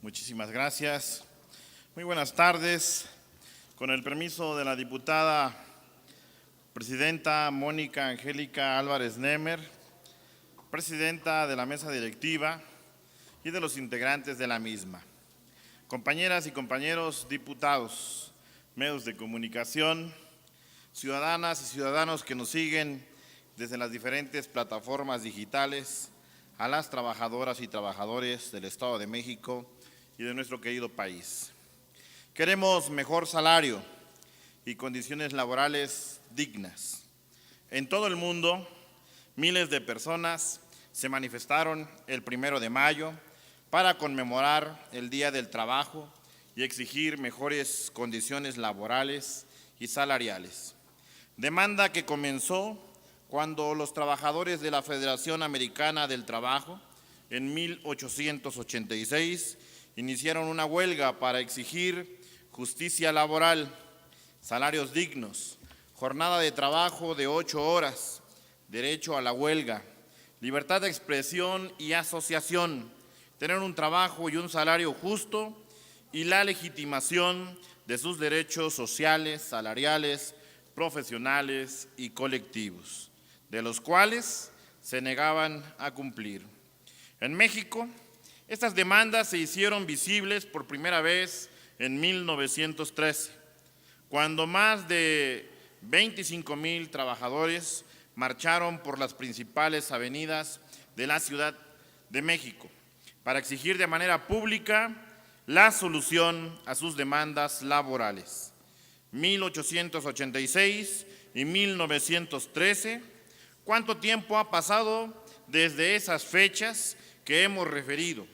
Muchísimas gracias. Muy buenas tardes. Con el permiso de la diputada presidenta Mónica Angélica Álvarez Nemer, presidenta de la mesa directiva y de los integrantes de la misma. Compañeras y compañeros diputados, medios de comunicación, ciudadanas y ciudadanos que nos siguen desde las diferentes plataformas digitales, a las trabajadoras y trabajadores del Estado de México y de nuestro querido país. Queremos mejor salario y condiciones laborales dignas. En todo el mundo, miles de personas se manifestaron el 1 de mayo para conmemorar el Día del Trabajo y exigir mejores condiciones laborales y salariales. Demanda que comenzó cuando los trabajadores de la Federación Americana del Trabajo, en 1886, iniciaron una huelga para exigir justicia laboral, salarios dignos, jornada de trabajo de 8 horas, derecho a la huelga, libertad de expresión y asociación, tener un trabajo y un salario justo y la legitimación de sus derechos sociales, salariales, profesionales y colectivos, de los cuales se negaban a cumplir. En México, estas demandas se hicieron visibles por primera vez en 1913, cuando más de 25,000 trabajadores marcharon por las principales avenidas de la Ciudad de México para exigir de manera pública la solución a sus demandas laborales. 1886 y 1913, ¿cuánto tiempo ha pasado desde esas fechas que hemos referido?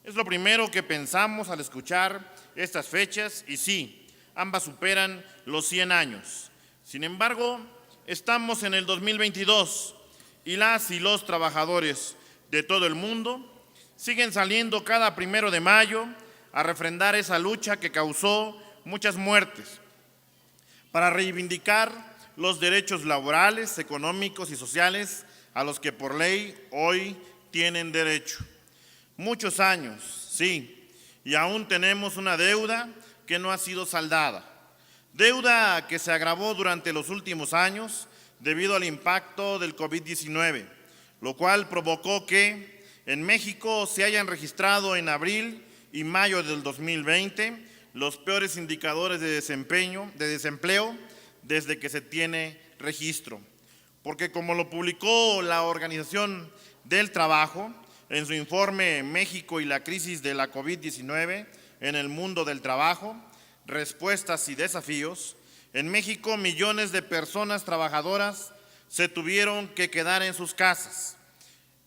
Es lo primero que pensamos al escuchar estas fechas y sí, ambas superan los 100 años. Sin embargo, estamos en el 2022 y las y los trabajadores de todo el mundo siguen saliendo cada 1 de mayo a refrendar esa lucha que causó muchas muertes, para reivindicar los derechos laborales, económicos y sociales a los que por ley hoy tienen derecho. Muchos años, sí, y aún tenemos una deuda que no ha sido saldada. Deuda que se agravó durante los últimos años debido al impacto del COVID-19, lo cual provocó que en México se hayan registrado en abril y mayo del 2020 los peores indicadores de desempleo desde que se tiene registro. Porque como lo publicó la Organización del Trabajo en su informe México y la crisis de la COVID-19 en el mundo del trabajo, respuestas y desafíos, en México millones de personas trabajadoras se tuvieron que quedar en sus casas,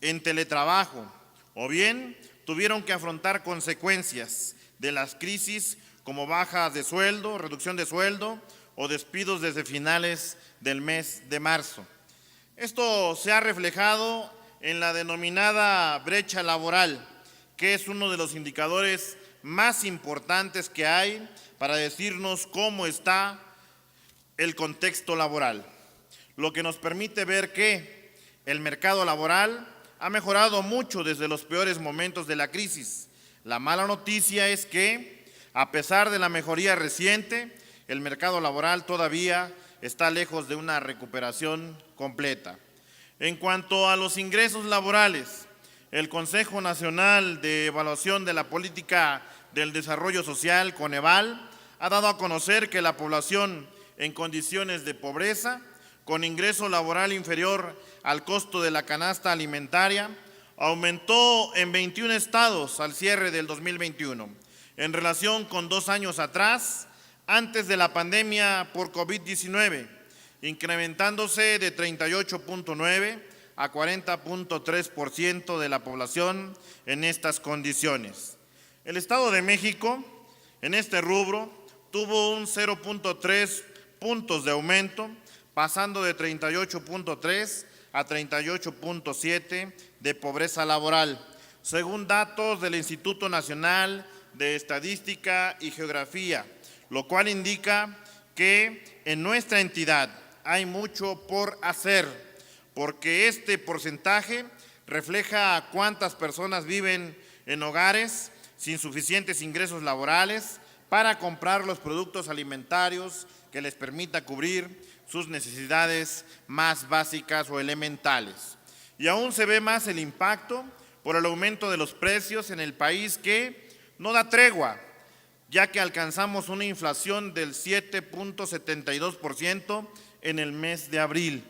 en teletrabajo, o bien tuvieron que afrontar consecuencias de las crisis como bajas de sueldo, reducción de sueldo o despidos desde finales del mes de marzo. Esto se ha reflejado en la denominada brecha laboral, que es uno de los indicadores más importantes que hay para decirnos cómo está el contexto laboral, lo que nos permite ver que el mercado laboral ha mejorado mucho desde los peores momentos de la crisis. La mala noticia es que, a pesar de la mejoría reciente, el mercado laboral todavía está lejos de una recuperación completa. En cuanto a los ingresos laborales, el Consejo Nacional de Evaluación de la Política del Desarrollo Social, Coneval, ha dado a conocer que la población en condiciones de pobreza, con ingreso laboral inferior al costo de la canasta alimentaria, aumentó en 21 estados al cierre del 2021, en relación con 2 años atrás, antes de la pandemia por COVID-19, incrementándose de 38.9% a 40.3% de la población en estas condiciones. El Estado de México, en este rubro, tuvo un 0.3 puntos de aumento, pasando de 38.3 a 38.7 de pobreza laboral, según datos del Instituto Nacional de Estadística y Geografía, lo cual indica que en nuestra entidad hay mucho por hacer, porque este porcentaje refleja cuántas personas viven en hogares sin suficientes ingresos laborales para comprar los productos alimentarios que les permita cubrir sus necesidades más básicas o elementales. Y aún se ve más el impacto por el aumento de los precios en el país, que no da tregua, ya que alcanzamos una inflación del 7.72% en el mes de abril.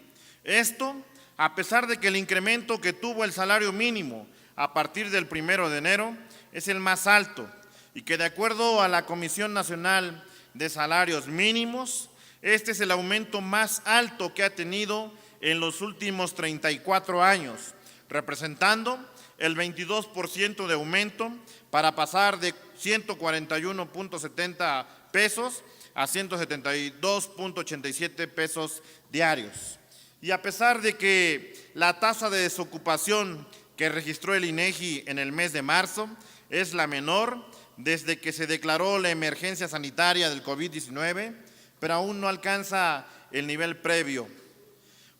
Esto, a pesar de que el incremento que tuvo el salario mínimo a partir del 1 de enero es el más alto, y que de acuerdo a la Comisión Nacional de Salarios Mínimos, este es el aumento más alto que ha tenido en los últimos 34 años, representando el 22% de aumento para pasar de 141.70 pesos a 172.87 pesos diarios. Y a pesar de que la tasa de desocupación que registró el INEGI en el mes de marzo es la menor desde que se declaró la emergencia sanitaria del COVID-19, pero aún no alcanza el nivel previo.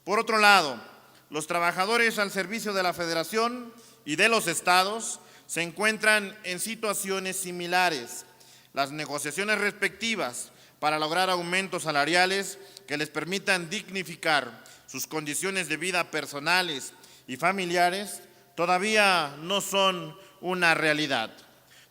Por otro lado, los trabajadores al servicio de la Federación y de los estados se encuentran en situaciones similares. Las negociaciones respectivas para lograr aumentos salariales que les permitan dignificar sus condiciones de vida personales y familiares todavía no son una realidad.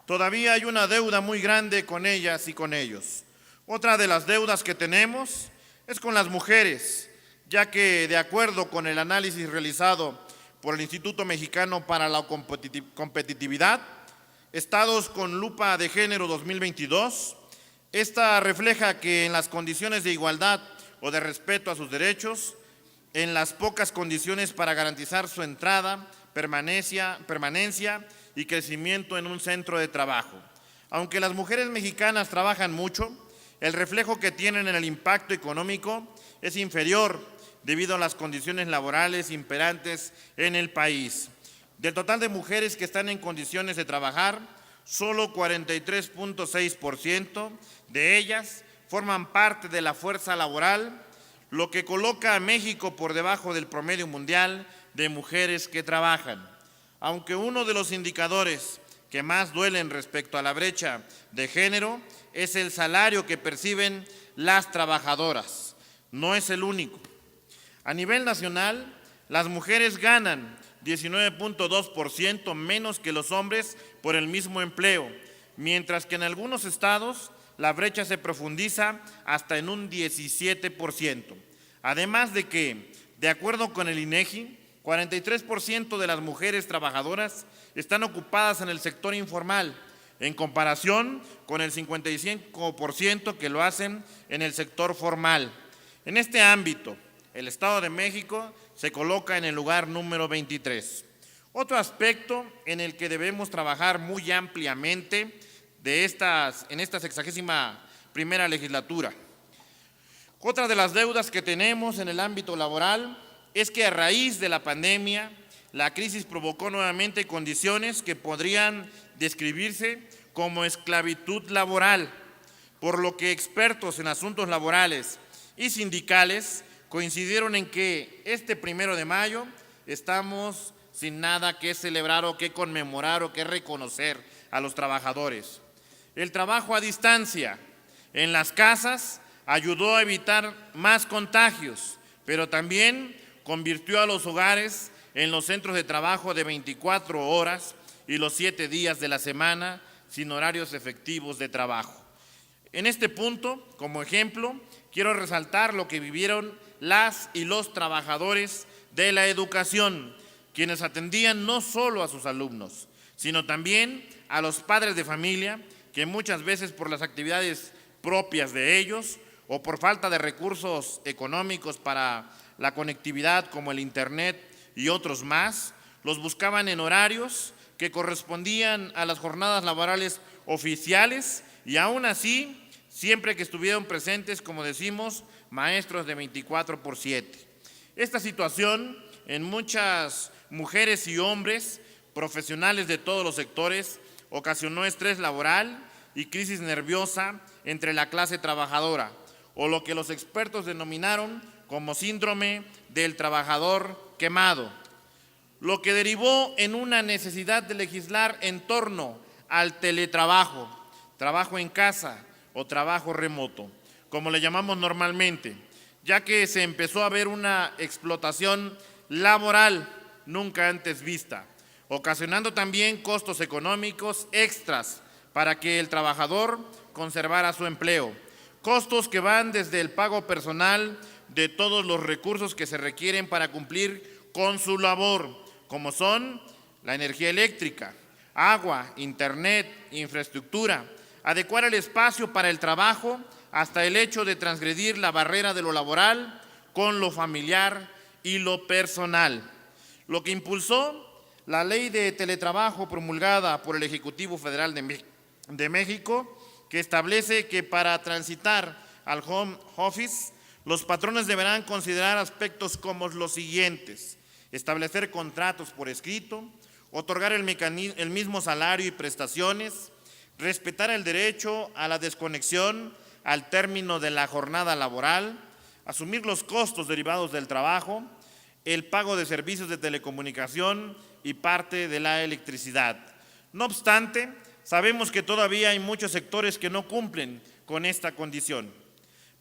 Todavía hay una deuda muy grande con ellas y con ellos. Otra de las deudas que tenemos es con las mujeres, ya que de acuerdo con el análisis realizado por el Instituto Mexicano para la Competitividad, Estados con Lupa de Género 2022, esta refleja que en las condiciones de igualdad o de respeto a sus derechos, en las pocas condiciones para garantizar su entrada, permanencia y crecimiento en un centro de trabajo. Aunque las mujeres mexicanas trabajan mucho, el reflejo que tienen en el impacto económico es inferior debido a las condiciones laborales imperantes en el país. Del total de mujeres que están en condiciones de trabajar, solo 43.6% de ellas forman parte de la fuerza laboral, lo que coloca a México por debajo del promedio mundial de mujeres que trabajan. Aunque uno de los indicadores que más duelen respecto a la brecha de género es el salario que perciben las trabajadoras, no es el único. A nivel nacional, las mujeres ganan 19.2% menos que los hombres por el mismo empleo, mientras que en algunos estados la brecha se profundiza hasta en un 17%. Además de que, de acuerdo con el INEGI, 43% de las mujeres trabajadoras están ocupadas en el sector informal, en comparación con el 55% que lo hacen en el sector formal. En este ámbito, el Estado de México se coloca en el lugar número 23. Otro aspecto en el que debemos trabajar muy ampliamente en esta 61ª legislatura. Otra de las deudas que tenemos en el ámbito laboral es que a raíz de la pandemia, la crisis provocó nuevamente condiciones que podrían describirse como esclavitud laboral, por lo que expertos en asuntos laborales y sindicales coincidieron en que este 1 de mayo estamos sin nada que celebrar o que conmemorar o que reconocer a los trabajadores. El trabajo a distancia en las casas ayudó a evitar más contagios, pero también convirtió a los hogares en los centros de trabajo de 24 horas y los 7 días de la semana sin horarios efectivos de trabajo. En este punto, como ejemplo, quiero resaltar lo que vivieron las y los trabajadores de la educación, quienes atendían no solo a sus alumnos, sino también a los padres de familia, que muchas veces por las actividades propias de ellos o por falta de recursos económicos para la conectividad como el internet y otros más, los buscaban en horarios que correspondían a las jornadas laborales oficiales y aún así, siempre que estuvieron presentes, como decimos, maestros de 24/7. Esta situación en muchas mujeres y hombres profesionales de todos los sectores ocasionó estrés laboral y crisis nerviosa entre la clase trabajadora, o lo que los expertos denominaron como síndrome del trabajador quemado, lo que derivó en una necesidad de legislar en torno al teletrabajo, trabajo en casa o trabajo remoto, como le llamamos normalmente, ya que se empezó a ver una explotación laboral nunca antes vista, ocasionando también costos económicos extras para que el trabajador conservara su empleo. Costos que van desde el pago personal de todos los recursos que se requieren para cumplir con su labor, como son la energía eléctrica, agua, internet, infraestructura, adecuar el espacio para el trabajo, hasta el hecho de transgredir la barrera de lo laboral con lo familiar y lo personal. Lo que impulsó la ley de teletrabajo promulgada por el Ejecutivo Federal de México, que establece que para transitar al home office, los patrones deberán considerar aspectos como los siguientes: establecer contratos por escrito, otorgar el mismo salario y prestaciones, respetar el derecho a la desconexión al término de la jornada laboral, asumir los costos derivados del trabajo, el pago de servicios de telecomunicación y parte de la electricidad. No obstante, sabemos que todavía hay muchos sectores que no cumplen con esta condición.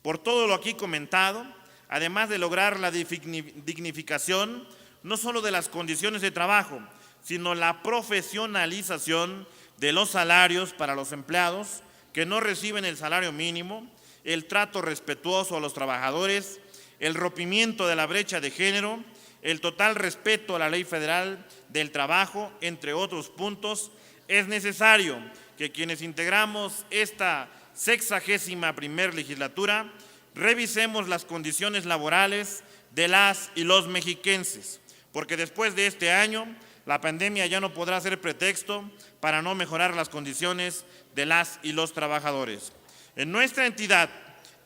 Por todo lo aquí comentado, además de lograr la dignificación no solo de las condiciones de trabajo, sino la profesionalización de los salarios para los empleados que no reciben el salario mínimo, el trato respetuoso a los trabajadores, el rompimiento de la brecha de género, el total respeto a la Ley Federal del Trabajo, entre otros puntos, es necesario que quienes integramos esta 61ª legislatura revisemos las condiciones laborales de las y los mexiquenses, porque después de este año la pandemia ya no podrá ser pretexto para no mejorar las condiciones de las y los trabajadores. En nuestra entidad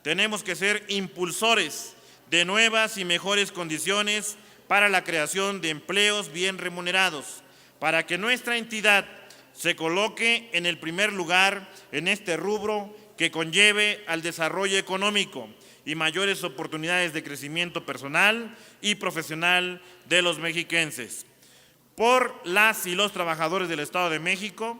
tenemos que ser impulsores de nuevas y mejores condiciones para la creación de empleos bien remunerados, para que nuestra entidad se coloque en el primer lugar en este rubro que conlleve al desarrollo económico y mayores oportunidades de crecimiento personal y profesional de los mexiquenses. Por las y los trabajadores del Estado de México,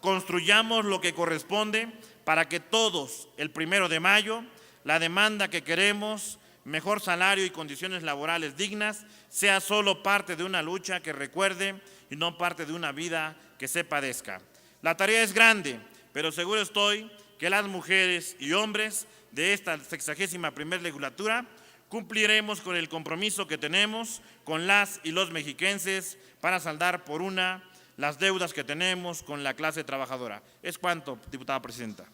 construyamos lo que corresponde para que todos, el 1 de mayo, la demanda que queremos, mejor salario y condiciones laborales dignas, sea solo parte de una lucha que recuerde y no parte de una vida que se padezca. La tarea es grande, pero seguro estoy que las mujeres y hombres de esta 61ª legislatura cumpliremos con el compromiso que tenemos con las y los mexiquenses para saldar por una las deudas que tenemos con la clase trabajadora. Es cuanto, diputada presidenta.